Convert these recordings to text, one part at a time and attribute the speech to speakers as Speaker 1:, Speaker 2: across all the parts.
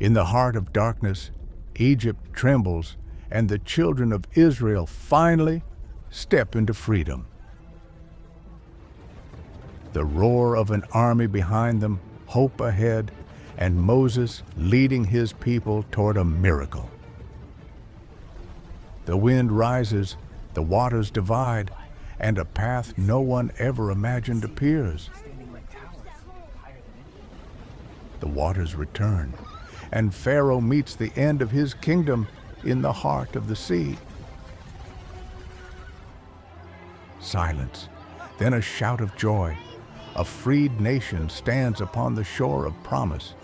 Speaker 1: In the heart of darkness, Egypt trembles, and the children of Israel finally step into freedom. The roar of an army behind them, hope ahead, and Moses leading his people toward a miracle. The wind rises, the waters divide, and a path no one ever imagined appears. The waters return, and Pharaoh meets the end of his kingdom in the heart of the sea. Silence, then a shout of joy. A freed nation stands upon the shore of promise.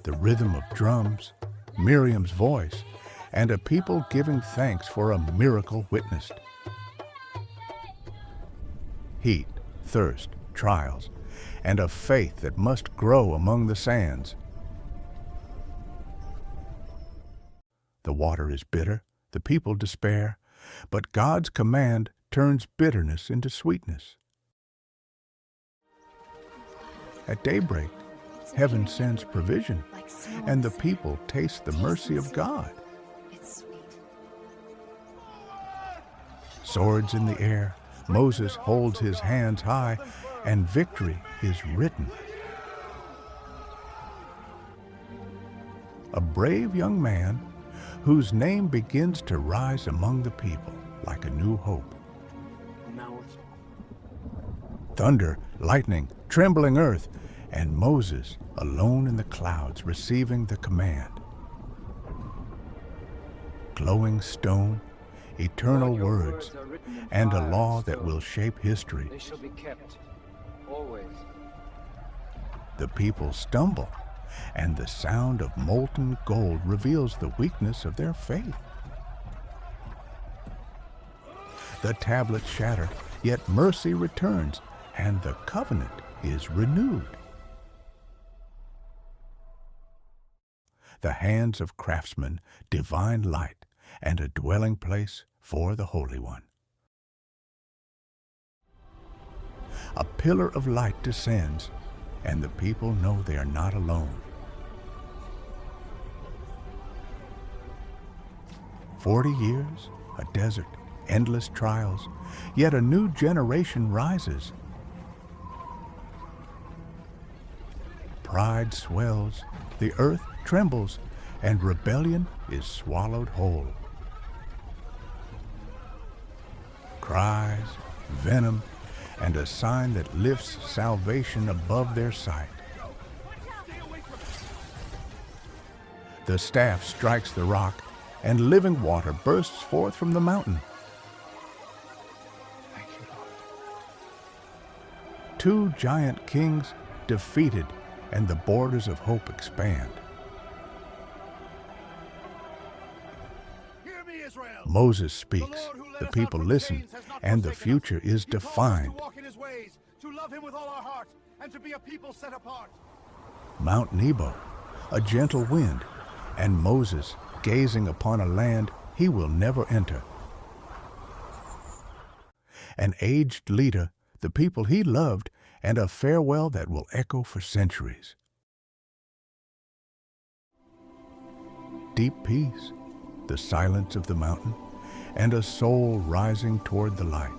Speaker 1: The rhythm of drums, Miriam's voice, and a people giving thanks for a miracle witnessed. Heat, thirst, trials, and a faith that must grow among the sands. The water is bitter, the people despair, but God's command turns bitterness into sweetness. At daybreak, heaven sends provision, and the people taste the mercy of God. Swords in the air, Moses holds his hands high, and victory is written. A brave young man whose name begins to rise among the people like a new hope. Thunder, lightning, trembling earth, and Moses alone in the clouds receiving the command. Glowing stone, eternal words, and a law that will shape history.
Speaker 2: They shall be kept, always.
Speaker 1: The people stumble, and the sound of molten gold reveals the weakness of their faith. The tablets shatter, yet mercy returns, and the covenant is renewed. The hands of craftsmen, divine light, and a dwelling place for the Holy One. A pillar of light descends, and the people know they are not alone. 40 years, a desert, endless trials, yet a new generation rises. Pride swells, the earth trembles, and rebellion is swallowed whole. Cries, venom, and a sign that lifts salvation above their sight. The staff strikes the rock, and living water bursts forth from the mountain.
Speaker 2: Thank you, Lord.
Speaker 1: Two giant kings defeated, and the borders of hope expand.
Speaker 3: Hear me, Israel.
Speaker 1: Moses speaks, the people listen, and the future is defined.
Speaker 3: To walk in his ways, to love him with all our heart, and to be a people set apart.
Speaker 1: Mount Nebo, a gentle wind, and Moses gazing upon a land he will never enter. An aged leader, the people he loved, and a farewell that will echo for centuries. Deep peace, the silence of the mountain, and a soul rising toward the light.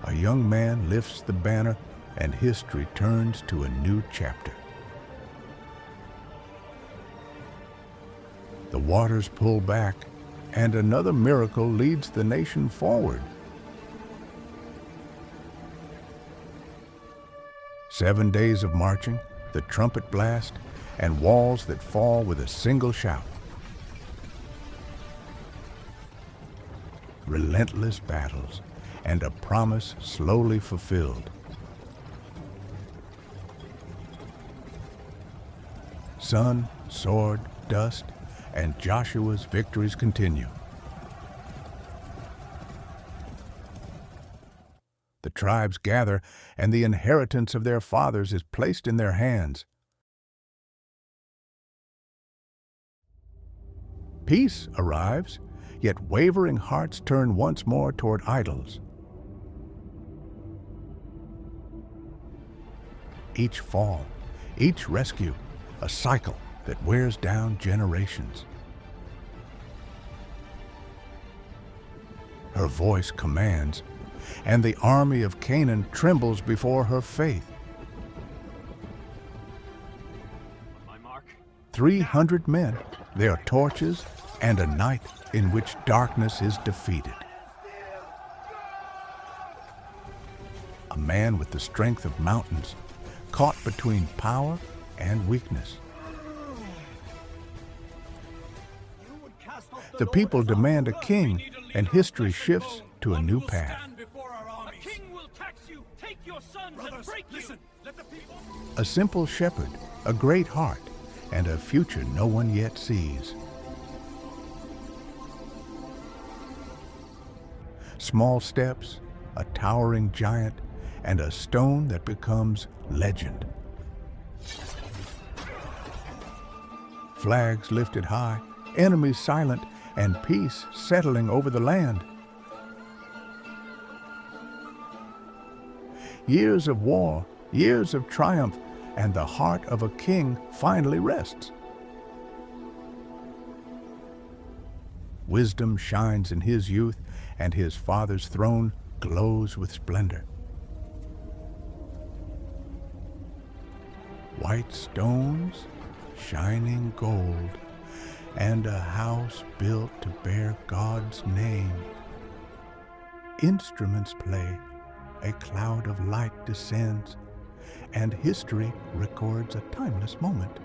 Speaker 1: A young man lifts the banner, and history turns to a new chapter. The waters pull back, and another miracle leads the nation forward. 7 days of marching, the trumpet blast, and walls that fall with a single shout. Relentless battles, and a promise slowly fulfilled. Sun, sword, dust, and Joshua's victories continue. The tribes gather, and the inheritance of their fathers is placed in their hands. Peace arrives, yet wavering hearts turn once more toward idols. Each fall, each rescue, a cycle that wears down generations. Her voice commands, and the army of Canaan trembles before her faith.
Speaker 3: My mark.
Speaker 1: 300 men, their torches, and a night in which darkness is defeated. A man with the strength of mountains, caught between power and weakness. The people demand a king, and history shifts to a new path.
Speaker 3: A king will tax you. Take your sons and break you. Listen, let the people.
Speaker 1: A simple shepherd, a great heart, and a future no one yet sees. Small steps, a towering giant, and a stone that becomes legend. Flags lifted high, enemies silent, and peace settling over the land. Years of war, years of triumph, and the heart of a king finally rests. Wisdom shines in his youth, and his father's throne glows with splendor. White stones, shining gold, and a house built to bear God's name. Instruments play, a cloud of light descends, and history records a timeless moment.